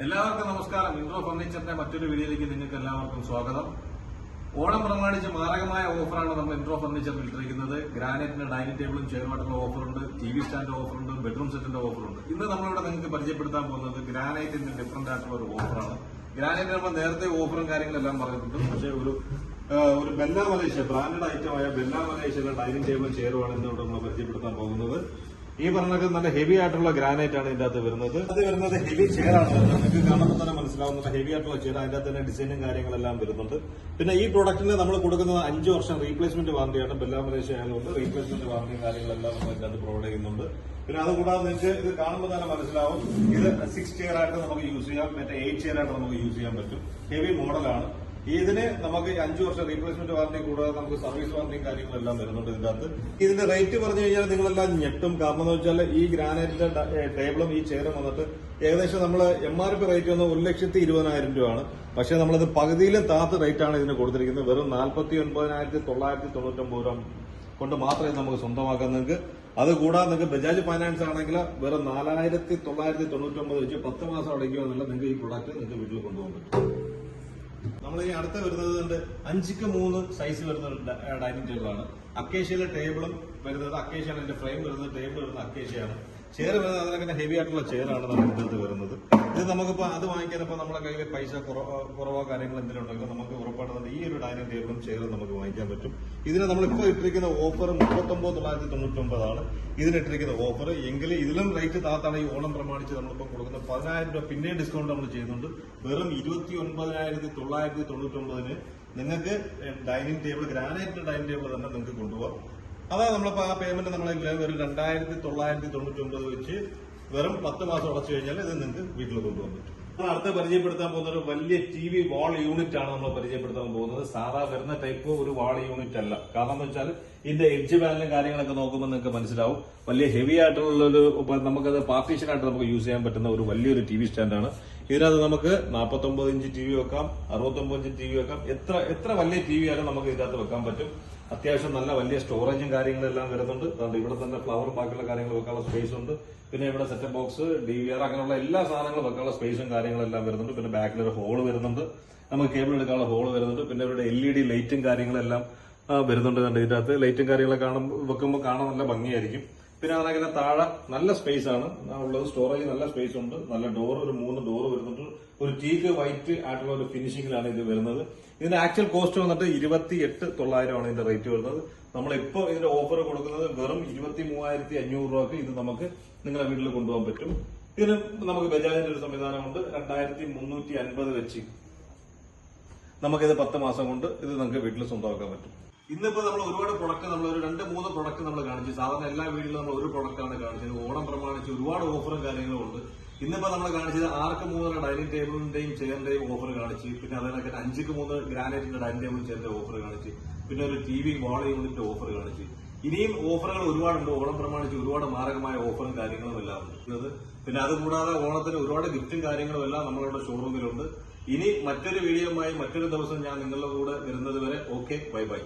എല്ലാവർക്കും നമസ്കാരം. ഇൻട്രോ ഫർണിച്ചറിന്റെ മറ്റൊരു വീഡിയോയിലേക്ക് നിങ്ങൾക്ക് എല്ലാവർക്കും സ്വാഗതം. ഓണം പ്രമാണിച്ച് മാരകമായ ഓഫറാണ് നമ്മൾ ഇൻട്രോ ഫർണിച്ചറിൽ ഇട്ടിരിക്കുന്നത്. ഗ്രാനൈറ്റിന്റെ ഡൈനിങ് ടേബിളും ചെയർവാട്ടുള്ള ഓഫറുണ്ട്, ടി.വി. സ്റ്റാൻഡ് ഓഫറുണ്ട്, ബെഡ്റൂം സെറ്റിന്റെ ഓഫറുണ്ട്. ഇന്ന് നമ്മളിവിടെ നിങ്ങൾക്ക് പരിചയപ്പെടുത്താൻ പോകുന്നത് ഗ്രാനൈറ്റിന്റെ ഡിഫറന്റ് ആയിട്ടുള്ള ഒരു ഓഫറാണ്. ഗ്രാനൈറ്റ് നമ്മൾ നേരത്തെ ഓഫറും കാര്യങ്ങളെല്ലാം പറഞ്ഞിട്ടുണ്ട്. പക്ഷേ ഒരു ബെല്ല മലേഷ്യ ബ്രാൻഡഡ് ഐറ്റമായ ബെല്ല മലേഷ്യയിലെ ഡൈനിങ് ടേബിളും ചെയറുമാണ് ഇന്നിവിടെ നമ്മൾ പരിചയപ്പെടുത്താൻ പോകുന്നത്. ഈ പറഞ്ഞത് നല്ല ഹെവി ആയിട്ടുള്ള ഗ്രാനൈറ്റ് ആണ് ഇതിന്റെ അകത്ത് വരുന്നത്. അത് വരുന്നത് ഹെവി ചെയർ ആണ്. നിങ്ങൾക്ക് കാണുമ്പോൾ തന്നെ മനസ്സിലാവുന്ന ഹെവി ആയിട്ടുള്ള ചെയർ. അതിന്റെ അകത്ത് തന്നെ ഡിസൈനും കാര്യങ്ങളെല്ലാം വരുന്നുണ്ട്. പിന്നെ ഈ പ്രോഡക്റ്റിന് നമ്മൾ കൊടുക്കുന്നത് 5 വർഷം റീപ്ലേസ്മെന്റ് വാറന്റിയാണ്. ബെല്ല മലേഷ്യ ആയതുകൊണ്ട് റീപ്ലേസ്മെന്റ് വാറന്റിയും കാര്യങ്ങളെല്ലാം നമ്മൾ ഇതിന്റെ അകത്ത് പ്രൊവൈഡ് ചെയ്യുന്നുണ്ട്. പിന്നെ അതുകൂടാതെ നിങ്ങൾക്ക് ഇത് കാണുമ്പോൾ തന്നെ മനസ്സിലാവും, ഇത് 6 ചെയർ ആയിട്ട് നമുക്ക് യൂസ് ചെയ്യാം, മറ്റേ 8 ചെയർ ആയിട്ട് നമുക്ക് യൂസ് ചെയ്യാൻ പറ്റും. ഹെവി മോഡലാണ്. ഇതിന് നമുക്ക് 5 വർഷം റീപ്ലേസ്മെന്റ് വാറന്റി കൂടാതെ നമുക്ക് സർവീസ് വാറന്റിയും കാര്യങ്ങളെല്ലാം വരുന്നുണ്ട് ഇതിന്റെ അകത്ത്. ഇതിന്റെ റേറ്റ് പറഞ്ഞു കഴിഞ്ഞാൽ നിങ്ങളെല്ലാം ഞെട്ടും. കാരണം എന്ന് വെച്ചാൽ ഈ ഗ്രാനൈറ്റിന്റെ ടേബിളും ഈ ചെയറും വന്നിട്ട് ഏകദേശം നമ്മൾ MRP റേറ്റ് വന്ന് 1,20,000 രൂപയാണ്. പക്ഷെ നമ്മളത് പകുതിയിലും താത്ത റേറ്റ് ആണ് ഇതിന് കൊടുത്തിരിക്കുന്നത്. വെറും 49,999 രൂപ കൊണ്ട് മാത്രമേ നമുക്ക് സ്വന്തമാക്കാൻ. നിങ്ങൾക്ക് അത് കൂടാതെ നിങ്ങൾക്ക് ബജാജ് ഫൈനാൻസ് ആണെങ്കിൽ വെറും 4,999 വെച്ച് 10 മാസം അടയ്ക്കുമെന്നല്ല നിങ്ങൾക്ക് ഈ പ്രൊഡക്റ്റ് നിങ്ങൾക്ക് വീട്ടിൽ കൊണ്ടുപോകാൻ പറ്റും. നമ്മൾ ഈ അടുത്ത് വരുന്നത് 5x3 സൈസ് വരുന്ന ഡൈനിങ് ടേബിളാണ്. അക്കേഷ്യയിലെ ടേബിളും വരുന്നത് അക്കേഷ്യയാണ്. ഇതിന്റെ ഫ്രെയിം വരുന്നത്, ടേബിൾ വരുന്നത് അക്കേഷ്യയാണ്. ചെയർ വരുന്നത് അതിനൊക്കെ ഹെവി ആയിട്ടുള്ള ചെയറാണ് നമുക്ക് ഇതിനകത്ത് വരുന്നത്. ഇത് നമുക്കിപ്പോ അത് വാങ്ങിക്കാനിപ്പോ നമ്മളെ കയ്യിൽ പൈസ കുറവോ കാര്യങ്ങൾ എന്തെങ്കിലും ഉണ്ടെങ്കിൽ നമുക്ക് ഉറപ്പായിട്ട് ഈ ഒരു ഡൈനിങ് ടേബിളും ചെയറും നമുക്ക് വാങ്ങിക്കാൻ പറ്റും. ഇതിന് നമ്മളിപ്പോ ഇട്ടിരിക്കുന്ന ഓഫർ 39,999 ഇതിന് ഇട്ടിരിക്കുന്ന ഓഫർ. എങ്കിൽ ഇതിലും റേറ്റ് താത്താണ് ഈ ഓണം പ്രമാണിച്ച് നമ്മളിപ്പോ കൊടുക്കുന്നത്. 10,000 രൂപ പിന്നെയും ഡിസ്കൗണ്ട് നമ്മൾ ചെയ്യുന്നുണ്ട്. വെറും 29,999 നിങ്ങൾക്ക് ഡൈനിങ് ടേബിൾ, ഗ്രാനൈറ്റിന്റെ ഡൈനിങ് ടേബിൾ തന്നെ നിങ്ങൾക്ക് കൊണ്ടുപോകാം. അതാ നമ്മളിപ്പോ ആ പേയ്മെന്റ് നമ്മളെ വെറും 2,999 വെച്ച് വെറും 10 മാസം അടച്ചു കഴിഞ്ഞാൽ ഇത് നിങ്ങൾക്ക് വീട്ടിൽ കൊണ്ടുപോകാൻ പറ്റും. നമ്മൾ അടുത്ത പരിചയപ്പെടുത്താൻ പോകുന്ന ഒരു വലിയ TV വാൾ യൂണിറ്റ് ആണ് നമ്മൾ പരിചയപ്പെടുത്താൻ പോകുന്നത്. സാധാ വരുന്ന ടൈപ്പ് ഒരു വാൾ യൂണിറ്റ് അല്ല. കാരണം എന്ന് വെച്ചാൽ ഇതിന്റെ എഡ്ജ് പാനലും കാര്യങ്ങളൊക്കെ നോക്കുമ്പോൾ നിങ്ങൾക്ക് മനസ്സിലാവും, വലിയ ഹെവി ആയിട്ടുള്ളൊരു നമുക്കത് പാർട്ടീഷനായിട്ട് നമുക്ക് യൂസ് ചെയ്യാൻ പറ്റുന്ന ഒരു വലിയൊരു TV സ്റ്റാൻഡാണ്. ഇതിനകത്ത് നമുക്ക് 49 ഇഞ്ച് TV വെക്കാം, 69 ഇഞ്ച് TV വെക്കാം. എത്ര വലിയ TV ആയാലും നമുക്ക് ഇതിനകത്ത് വെക്കാൻ പറ്റും. അത്യാവശ്യം നല്ല വലിയ സ്റ്റോറേജും കാര്യങ്ങളെല്ലാം വരുന്നുണ്ട്. അതുകൊണ്ട് ഇവിടെ തന്നെ ഫ്ലവറും ബാക്കിയുള്ള കാര്യങ്ങൾ വെക്കാനുള്ള സ്പേസ് ഉണ്ട്. പിന്നെ ഇവിടെ സെറ്റപ്പ് ബോക്സ്, DVR അങ്ങനെയുള്ള എല്ലാ സാധനങ്ങളും വെക്കാനുള്ള സ്പേസും കാര്യങ്ങളെല്ലാം വരുന്നുണ്ട്. പിന്നെ ബാക്കിലൊരു ഹോള് വരുന്നുണ്ട്, നമുക്ക് കേബിൾ എടുക്കാനുള്ള ഹോള് വരുന്നുണ്ട്. പിന്നെ ഇവിടെ LED ലൈറ്റും കാര്യങ്ങളെല്ലാം വരുന്നുണ്ട്. കണ്ട് ഇതിനകത്ത് ലൈറ്റും കാര്യങ്ങളൊക്കെ വെക്കുമ്പോൾ കാണാൻ നല്ല ഭംഗിയായിരിക്കും. പിന്നെ അതിനകത്ത് താഴെ നല്ല സ്പേസ് ആണ് ഉള്ളത്. സ്റ്റോറേജ് നല്ല സ്പേസ് ഉണ്ട്. നല്ല ഡോർ, ഒരു 3 ഡോർ വരുന്നുണ്ട്. ഒരു ടീക്ക് വൈറ്റ് ആയിട്ടുള്ള ഒരു ഫിനിഷിംഗിലാണ് ഇത് വരുന്നത്. ഇതിന്റെ ആക്ച്വൽ കോസ്റ്റ് വന്നിട്ട് 28,900 ആണ് ഇതിന്റെ റേറ്റ് വരുന്നത്. നമ്മളിപ്പോ ഇതിന്റെ ഓഫർ കൊടുക്കുന്നത് വെറും 23,500 രൂപക്ക് ഇത് നമുക്ക് നിങ്ങളുടെ വീട്ടിൽ കൊണ്ടുപോകാൻ പറ്റും. ഇതിന് നമുക്ക് ബജാജിന്റെ ഒരു സംവിധാനമുണ്ട്. 2,350 വെച്ച് നമുക്കിത് 10 മാസം കൊണ്ട് ഇത് നമുക്ക് വീട്ടിൽ സ്വന്തമാക്കാൻ പറ്റും. ഇന്നിപ്പോ നമ്മൾ ഒരുപാട് പ്രൊഡക്റ്റ്, നമ്മൾ ഒരു 2-3 പ്രൊഡക്റ്റ് നമ്മൾ കാണിച്ചു. സാധാരണ എല്ലാ വീട്ടിലും നമ്മൾ ഒരു പ്രൊഡക്റ്റാണ് കാണിച്ചത്. ഓണം പ്രമാണിച്ച് ഒരുപാട് ഓഫറും കാര്യങ്ങളും ഉണ്ട്. ഇന്നിപ്പോ നമ്മൾ കാണിച്ചത് 6x3 ഡൈനിങ് ടേബിളിന്റെയും ചെയറിന്റെയും ഓഫർ കാണിച്ച്, പിന്നെ അതിനൊക്കെ 5x3 ഗ്രാനൈറ്റിന്റെ ഡൈനിങ് ടേബിളും ചെയറിന്റെ ഓഫർ കാണിച്ച്, പിന്നെ ഒരു TV വാൾ യൂണിറ്റ് ഓഫർ കാണിച്ച്. ഇനിയും ഓഫറുകൾ ഒരുപാടുണ്ട്. ഓണം പ്രമാണിച്ച് ഒരുപാട് മാരകമായ ഓഫറും കാര്യങ്ങളും എല്ലാം ഉണ്ട്. പിന്നെ അതുകൂടാതെ ഓണത്തിന് ഒരുപാട് ഗിഫ്റ്റും കാര്യങ്ങളും എല്ലാം നമ്മളുടെ ഷോറൂമിലുണ്ട്. ഇനി മറ്റൊരു വീഡിയോയുമായി മറ്റൊരു ദിവസം ഞാൻ നിങ്ങളുടെ കൂടെ വരുന്നത് വരെ ഓക്കെ, ബൈ ബൈ.